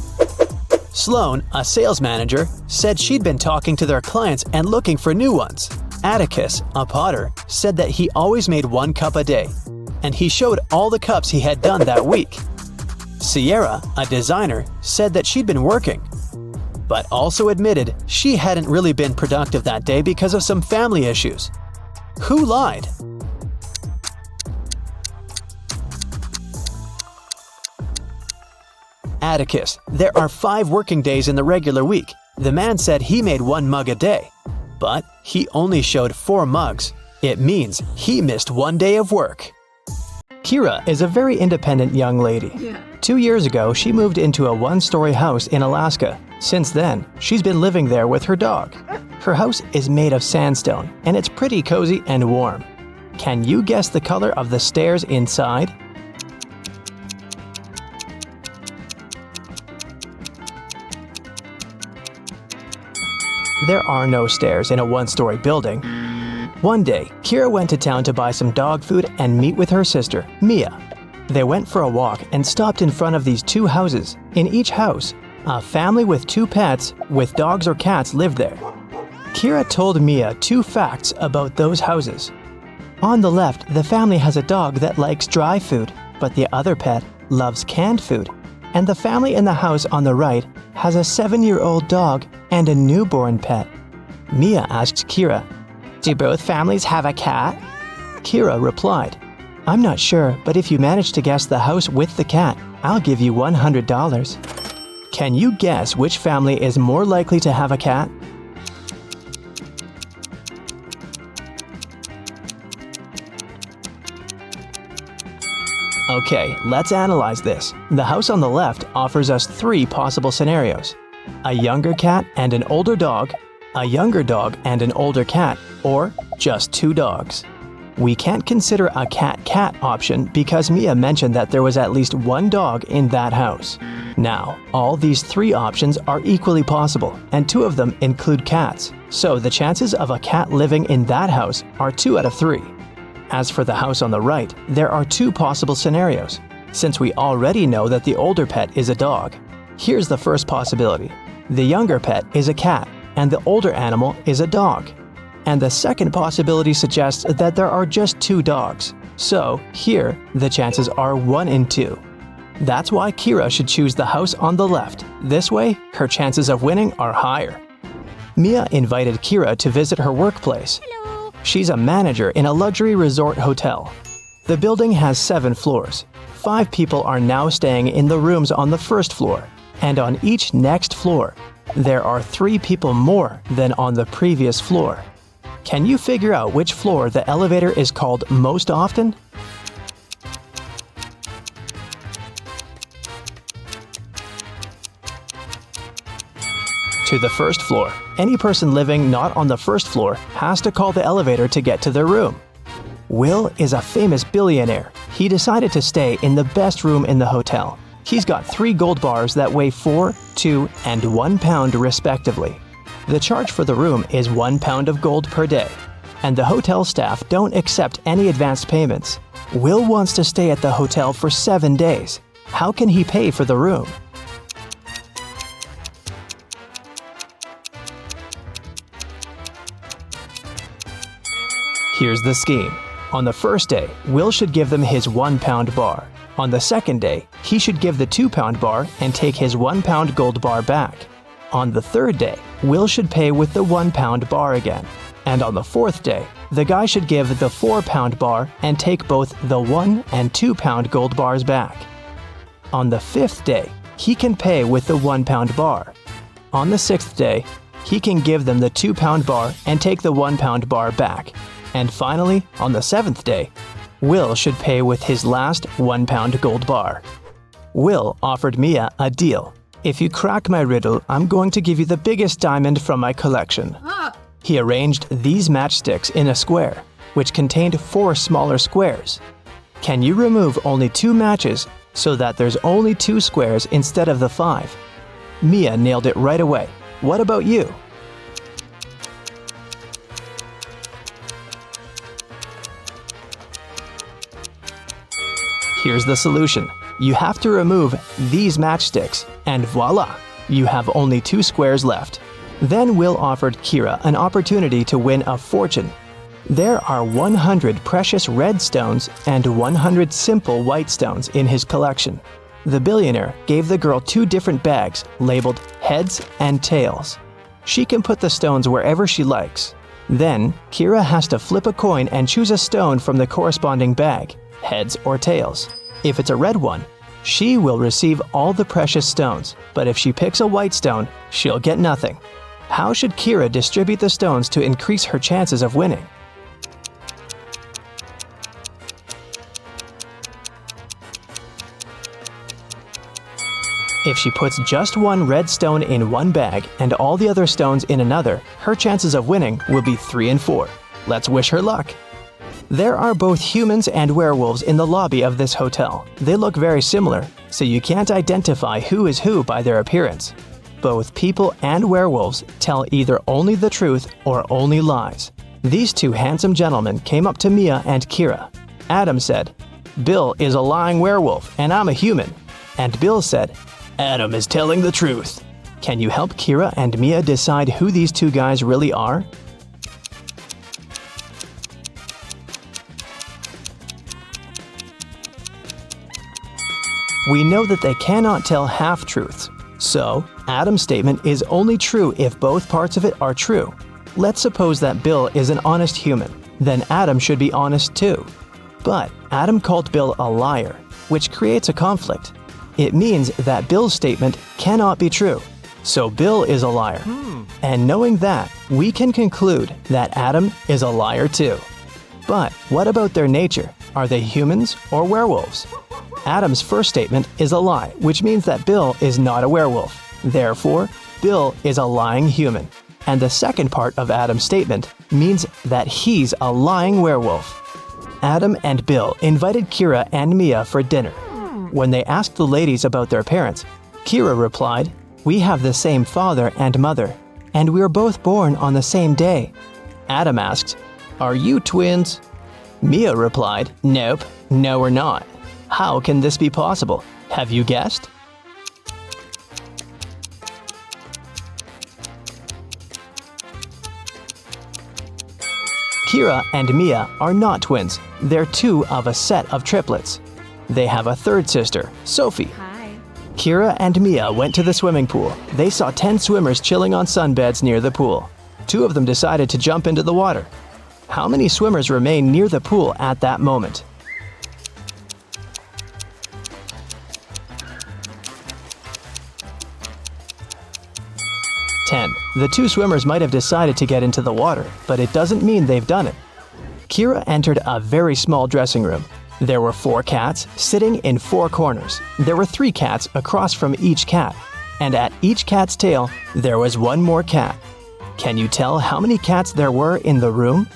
Sloan, a sales manager, said she'd been talking to their clients and looking for new ones. Atticus, a potter, said that he always made 1 cup a day, and he showed all the cups he had done that week. Sierra, a designer, said that she'd been working, but also admitted she hadn't really been productive that day because of some family issues. Who lied? Atticus, there are 5 working days in the regular week. The man said he made 1 mug a day, but he only showed 4 mugs. It means he missed 1 day of work. Kira is a very independent young lady. 2 years ago, she moved into a 1-story house in Alaska. Since then, she's been living there with her dog. Her house is made of sandstone, and it's pretty cozy and warm. Can you guess the color of the stairs inside? There are no stairs in a 1-story building. One day, Kira went to town to buy some dog food and meet with her sister, Mia. They went for a walk and stopped in front of these 2 houses. In each house, a family with 2 pets with dogs or cats lived there. Kira told Mia 2 facts about those houses. On the left, the family has a dog that likes dry food, but the other pet loves canned food. And the family in the house on the right has a 7-year-old dog and a newborn pet. Mia asked Kira, "Do both families have a cat?" Kira replied, "I'm not sure, but if you manage to guess the house with the cat, I'll give you $100. Can you guess which family is more likely to have a cat? Okay, let's analyze this. The house on the left offers us 3 possible scenarios. A younger cat and an older dog, a younger dog and an older cat, or just 2 dogs. We can't consider a cat-cat option because Mia mentioned that there was at least 1 dog in that house. Now, all these 3 options are equally possible, and 2 of them include cats, so the chances of a cat living in that house are 2 out of 3. As for the house on the right, there are 2 possible scenarios. Since we already know that the older pet is a dog, here's the first possibility. The younger pet is a cat, and the older animal is a dog. And the second possibility suggests that there are just 2 dogs. So, here, the chances are 1 in 2. That's why Kira should choose the house on the left. This way, her chances of winning are higher. Mia invited Kira to visit her workplace. She's a manager in a luxury resort hotel. The building has 7 floors. 5 people are now staying in the rooms on the first floor, and on each next floor, there are 3 people more than on the previous floor. Can you figure out which floor the elevator is called most often? To the first floor. Any person living not on the first floor has to call the elevator to get to their room. Will is a famous billionaire. He decided to stay in the best room in the hotel. He's got 3 gold bars that weigh 4, 2, and 1 pound respectively. The charge for the room is 1 pound of gold per day, and the hotel staff don't accept any advanced payments. Will wants to stay at the hotel for 7 days. How can he pay for the room? Here's the scheme. On the first day, Will should give them his 1 pound bar. On the second day, he should give the 2 pound bar and take his 1 pound gold bar back. On the third day, Will should pay with the 1 pound bar again. And on the fourth day, the guy should give the 4 pound bar and take both the 1 and 2 pound gold bars back. On the fifth day, he can pay with the 1 pound bar. On the sixth day, he can give them the 2 pound bar and take the 1 pound bar back. And finally, on the seventh day, Will should pay with his last 1 pound gold bar. Will offered Mia a deal. If you crack my riddle, I'm going to give you the biggest diamond from my collection. He arranged these matchsticks in a square, which contained 4 smaller squares. Can you remove only 2 matches so that there's only 2 squares instead of the 5? Mia nailed it right away. What about you? Here's the solution. You have to remove these matchsticks, and voila! You have only 2 squares left. Then Will offered Kira an opportunity to win a fortune. There are 100 precious red stones and 100 simple white stones in his collection. The billionaire gave the girl 2 different bags labeled heads and tails. She can put the stones wherever she likes. Then, Kira has to flip a coin and choose a stone from the corresponding bag, heads or tails. If it's a red one, she will receive all the precious stones, but if she picks a white stone, she'll get nothing. How should Kira distribute the stones to increase her chances of winning? If she puts just 1 red stone in one bag and all the other stones in another, her chances of winning will be 3 and 4. Let's wish her luck. There are both humans and werewolves in the lobby of this hotel. They look very similar, so you can't identify who is who by their appearance. Both people and werewolves tell either only the truth or only lies. These 2 handsome gentlemen came up to Mia and Kira. Adam said, "Bill is a lying werewolf and I'm a human." And Bill said, "Adam is telling the truth." Can you help Kira and Mia decide who these 2 guys really are? We know that they cannot tell half-truths. So, Adam's statement is only true if both parts of it are true. Let's suppose that Bill is an honest human. Then Adam should be honest too. But Adam called Bill a liar, which creates a conflict. It means that Bill's statement cannot be true. So Bill is a liar. And knowing that, we can conclude that Adam is a liar too. But what about their nature? Are they humans or werewolves? Adam's first statement is a lie, which means that Bill is not a werewolf. Therefore, Bill is a lying human. And the second part of Adam's statement means that he's a lying werewolf. Adam and Bill invited Kira and Mia for dinner. When they asked the ladies about their parents, Kira replied, "We have the same father and mother, and we were both born on the same day." Adam asked, "Are you twins?" Mia replied, "Nope, no we're not." How can this be possible? Have you guessed? Kira and Mia are not twins. They're 2 of a set of triplets. They have a third sister, Sophie. Hi. Kira and Mia went to the swimming pool. They saw 10 swimmers chilling on sunbeds near the pool. 2 of them decided to jump into the water. How many swimmers remained near the pool at that moment? 10. The 2 swimmers might have decided to get into the water, but it doesn't mean they've done it. Kira entered a very small dressing room. There were 4 cats sitting in 4 corners. There were 3 cats across from each cat. and at each cat's tail, there was one more cat. Can you tell how many cats there were in the room?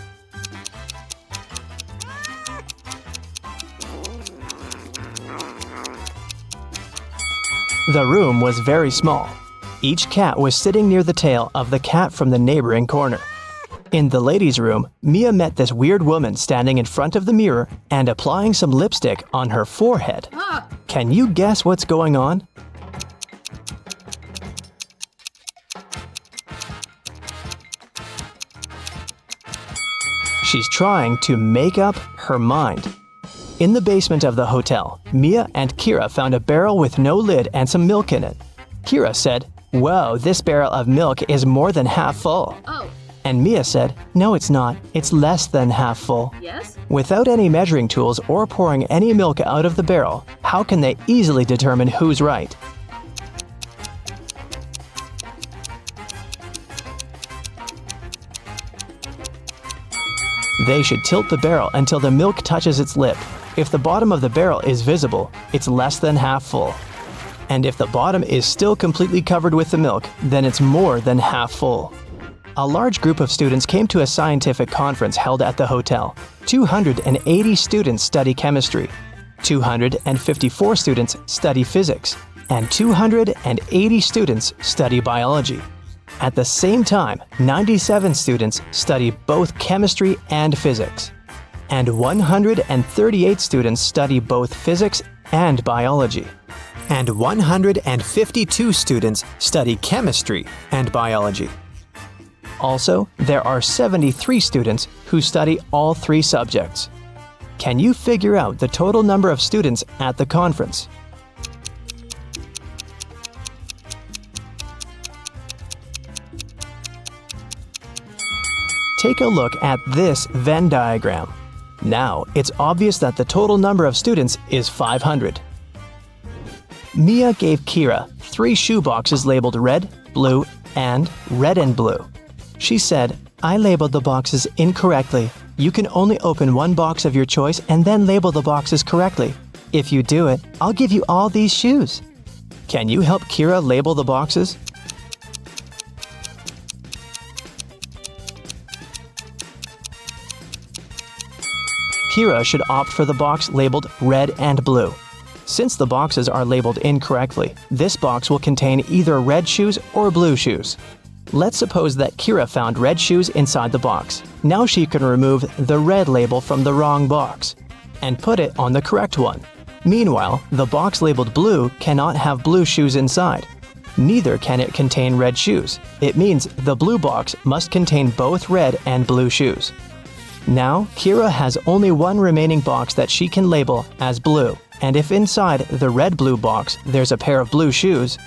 The room was very small. Each cat was sitting near the tail of the cat from the neighboring corner. In the ladies' room, Mia met this weird woman standing in front of the mirror and applying some lipstick on her forehead. Can you guess what's going on? She's trying to make up her mind. In the basement of the hotel, Mia and Kira found a barrel with no lid and some milk in it. Kira said, "Whoa, this barrel of milk is more than half full." Oh. And Mia said, "No, it's not. It's less than half full." Yes? Without any measuring tools or pouring any milk out of the barrel, how can they easily determine who's right? They should tilt the barrel until the milk touches its lip. If the bottom of the barrel is visible, it's less than half full. And if the bottom is still completely covered with the milk, then it's more than half full. A large group of students came to a scientific conference held at the hotel. 280 students study chemistry, 254 students study physics, and 280 students study biology. At the same time, 97 students study both chemistry and physics, and 138 students study both physics and biology, and 152 students study chemistry and biology. Also, there are 73 students who study all three subjects. Can you figure out the total number of students at the conference? Take a look at this Venn diagram. Now, it's obvious that the total number of students is 500. Mia gave Kira 3 shoe boxes labeled red, blue, and red and blue. She said, "I labeled the boxes incorrectly. You can only open one box of your choice and then label the boxes correctly. If you do it, I'll give you all these shoes." Can you help Kira label the boxes? Kira should opt for the box labeled red and blue. Since the boxes are labeled incorrectly, this box will contain either red shoes or blue shoes. Let's suppose that Kira found red shoes inside the box. Now she can remove the red label from the wrong box and put it on the correct one. Meanwhile, the box labeled blue cannot have blue shoes inside. Neither can it contain red shoes. It means the blue box must contain both red and blue shoes. Now, Kira has only one remaining box that she can label as blue, and if inside the red-blue box there's a pair of blue shoes,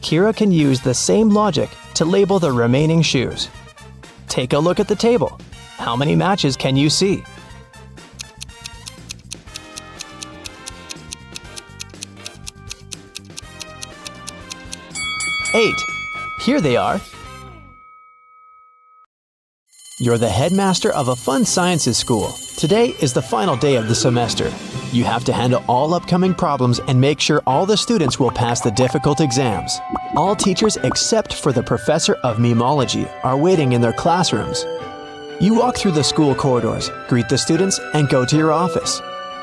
Kira can use the same logic to label the remaining shoes. Take a look at the table. How many matches can you see? 8. Here they are. You're the headmaster of a fun sciences school. Today is the final day of the semester. You have to handle all upcoming problems and make sure all the students will pass the difficult exams. All teachers except for the professor of memology are waiting in their classrooms. You walk through the school corridors, greet the students, and go to your office.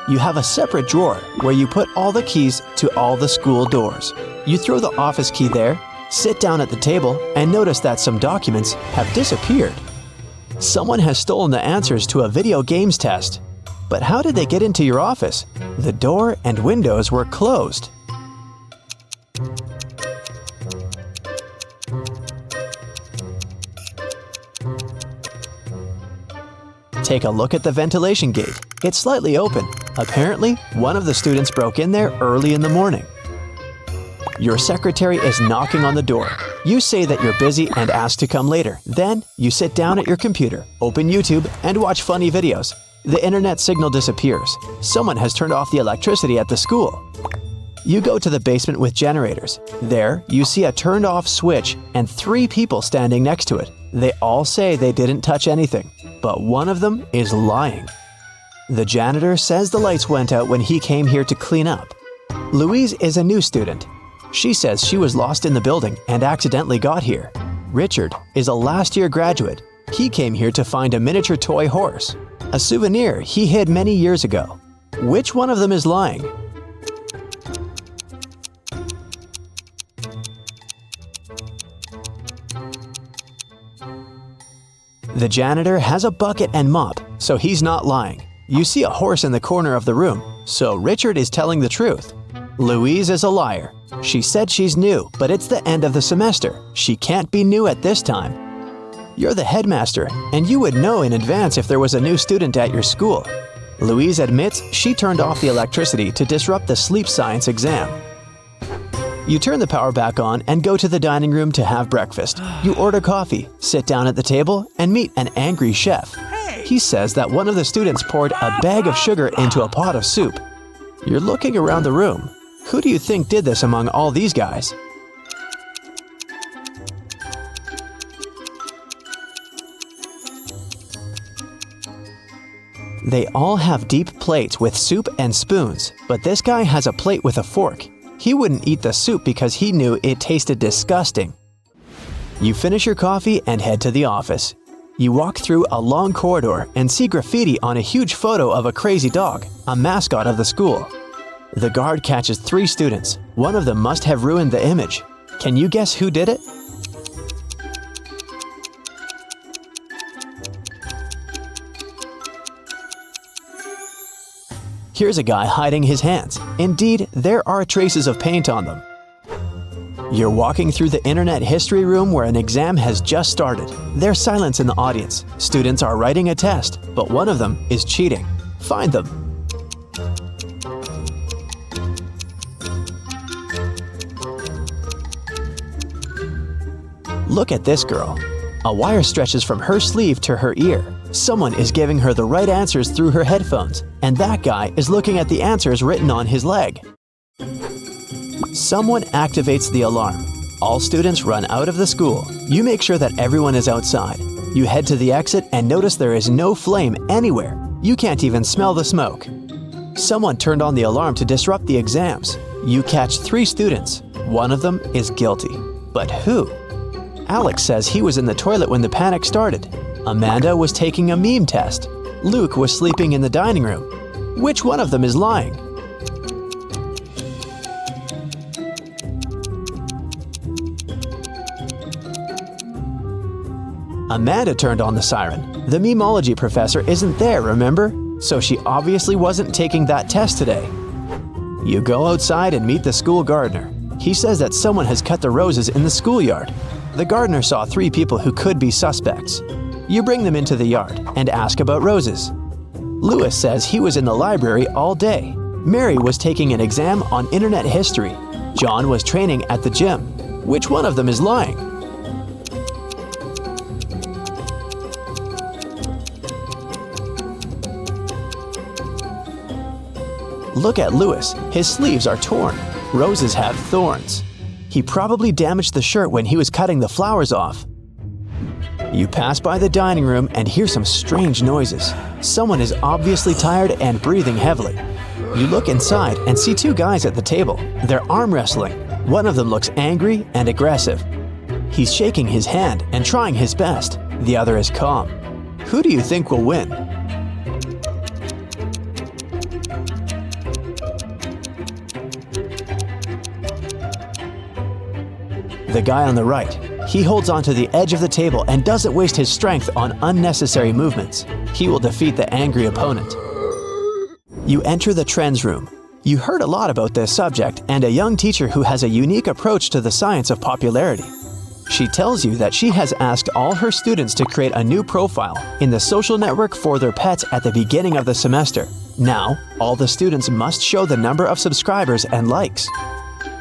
You have a separate drawer where you put all the keys to all the school doors. You throw the office key there, sit down at the table, and notice that some documents have disappeared. Someone has stolen the answers to a video games test. But how did they get into your office? The door and windows were closed. Take a look at the ventilation gate. It's slightly open. Apparently, one of the students broke in there early in the morning. Your secretary is knocking on the door. You say that you're busy and ask to come later. Then, you sit down at your computer, open YouTube, and watch funny videos. The internet signal disappears. Someone has turned off the electricity at the school. You go to the basement with generators. There, you see a turned off switch and 3 people standing next to it. They all say they didn't touch anything, but one of them is lying. The janitor says the lights went out when he came here to clean up. Louise is a new student. She says she was lost in the building and accidentally got here. Richard is a last-year graduate. He came here to find a miniature toy horse, a souvenir he hid many years ago. Which one of them is lying? The janitor has a bucket and mop, so he's not lying. You see a horse in the corner of the room, so Richard is telling the truth. Louise is a liar. She said she's new, but it's the end of the semester. She can't be new at this time. You're the headmaster, and you would know in advance if there was a new student at your school. Louise admits she turned off the electricity to disrupt the sleep science exam. You turn the power back on and go to the dining room to have breakfast. You order coffee, sit down at the table, and meet an angry chef. He says that one of the students poured a bag of sugar into a pot of soup. You're looking around the room. Who do you think did this among all these guys? They all have deep plates with soup and spoons, but this guy has a plate with a fork. He wouldn't eat the soup because he knew it tasted disgusting. You finish your coffee and head to the office. You walk through a long corridor and see graffiti on a huge photo of a crazy dog, a mascot of the school. The guard catches 3 students. One of them must have ruined the image. Can you guess who did it? Here's a guy hiding his hands. Indeed, there are traces of paint on them. You're walking through the internet history room where an exam has just started. There's silence in the audience. Students are writing a test, but one of them is cheating. Find them. Look at this girl. A wire stretches from her sleeve to her ear. Someone is giving her the right answers through her headphones, and that guy is looking at the answers written on his leg. Someone activates the alarm. All students run out of the school. You make sure that everyone is outside. You head to the exit and notice there is no flame anywhere. You can't even smell the smoke. Someone turned on the alarm to disrupt the exams. You catch 3 students. One of them is guilty. But who? Alex says he was in the toilet when the panic started. Amanda was taking a meme test. Luke was sleeping in the dining room. Which one of them is lying? Amanda turned on the siren. The memology professor isn't there, remember? So she obviously wasn't taking that test today. You go outside and meet the school gardener. He says that someone has cut the roses in the schoolyard. The gardener saw 3 people who could be suspects. You bring them into the yard and ask about roses. Lewis says he was in the library all day. Mary was taking an exam on internet history. John was training at the gym. Which one of them is lying? Look at Lewis. His sleeves are torn. Roses have thorns. He probably damaged the shirt when he was cutting the flowers off. You pass by the dining room and hear some strange noises. Someone is obviously tired and breathing heavily. You look inside and see 2 guys at the table. They're arm wrestling. One of them looks angry and aggressive. He's shaking his hand and trying his best. The other is calm. Who do you think will win? The guy on the right. He holds onto the edge of the table and doesn't waste his strength on unnecessary movements. He will defeat the angry opponent. You enter the trends room. You heard a lot about this subject and a young teacher who has a unique approach to the science of popularity. She tells you that she has asked all her students to create a new profile in the social network for their pets at the beginning of the semester. Now, all the students must show the number of subscribers and likes.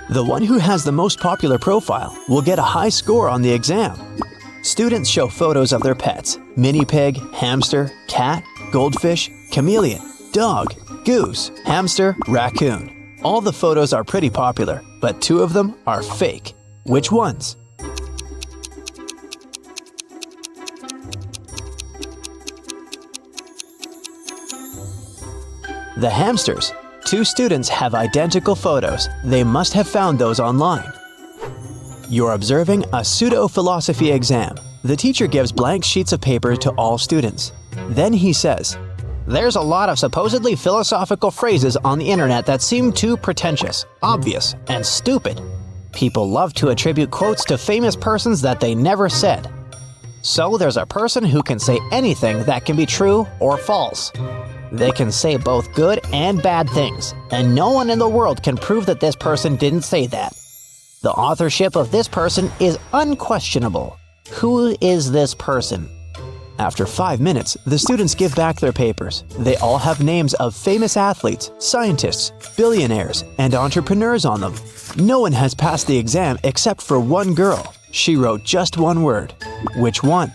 The one who has the most popular profile will get a high score on the exam. Students show photos of their pets: mini pig, hamster, cat, goldfish, chameleon, dog, goose, hamster, raccoon. All the photos are pretty popular, but 2 of them are fake. Which ones? The hamsters. Two students have identical photos. They must have found those online. You're observing a pseudo-philosophy exam. The teacher gives blank sheets of paper to all students. Then he says, There's a lot of supposedly philosophical phrases on the internet that seem too pretentious, obvious, and stupid. People love to attribute quotes to famous persons that they never said. So there's a person who can say anything that can be true or false. They can say both good and bad things, and no one in the world can prove that this person didn't say that. The authorship of this person is unquestionable. Who is this person? After 5 minutes, the students give back their papers. They all have names of famous athletes, scientists, billionaires, and entrepreneurs on them. No one has passed the exam except for one girl. She wrote just one word. Which one?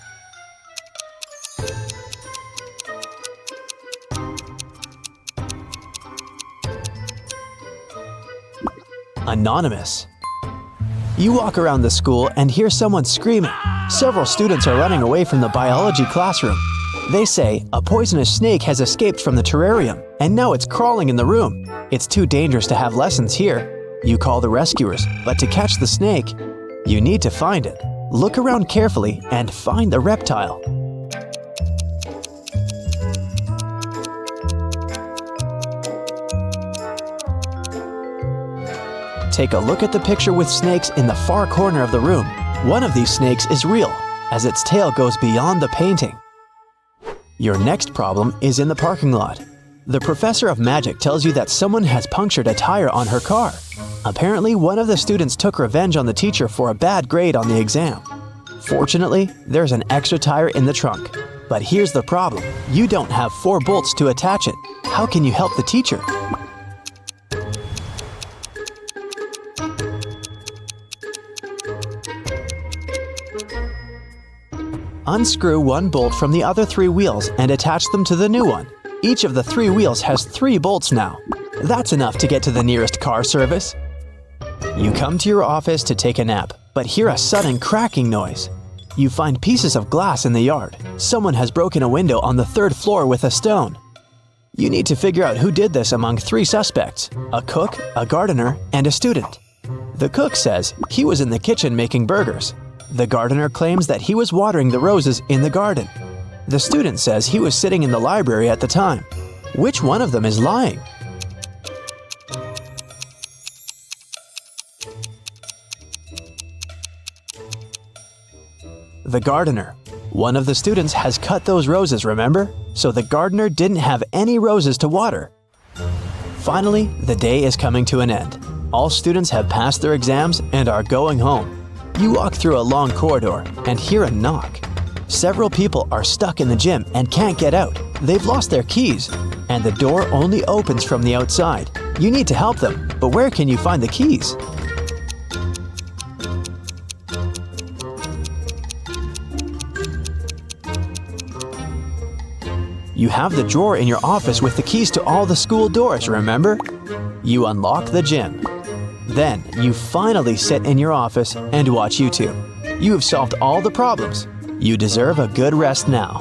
Anonymous. You walk around the school and hear someone screaming. Several students are running away from the biology classroom. They say a poisonous snake has escaped from the terrarium, and now it's crawling in the room. It's too dangerous to have lessons here. You call the rescuers, but to catch the snake, you need to find it. Look around carefully and find the reptile. Take a look at the picture with snakes in the far corner of the room. One of these snakes is real, as its tail goes beyond the painting. Your next problem is in the parking lot. The professor of magic tells you that someone has punctured a tire on her car. Apparently, one of the students took revenge on the teacher for a bad grade on the exam. Fortunately, there's an extra tire in the trunk. But here's the problem. You don't have 4 bolts to attach it. How can you help the teacher? Unscrew one bolt from the other 3 wheels and attach them to the new one. Each of the 3 wheels has 3 bolts now. That's enough to get to the nearest car service. You come to your office to take a nap, but hear a sudden cracking noise. You find pieces of glass in the yard. Someone has broken a window on the 3rd floor with a stone. You need to figure out who did this among 3 suspects: a cook, a gardener, and a student. The cook says he was in the kitchen making burgers. The gardener claims that he was watering the roses in the garden. The student says he was sitting in the library at the time. Which one of them is lying? The gardener. One of the students has cut those roses, remember? So the gardener didn't have any roses to water. Finally, the day is coming to an end. All students have passed their exams and are going home. You walk through a long corridor and hear a knock. Several people are stuck in the gym and can't get out. They've lost their keys, and the door only opens from the outside. You need to help them, but where can you find the keys? You have the drawer in your office with the keys to all the school doors, remember? You unlock the gym. Then, you finally sit in your office and watch YouTube. You have solved all the problems. You deserve a good rest now.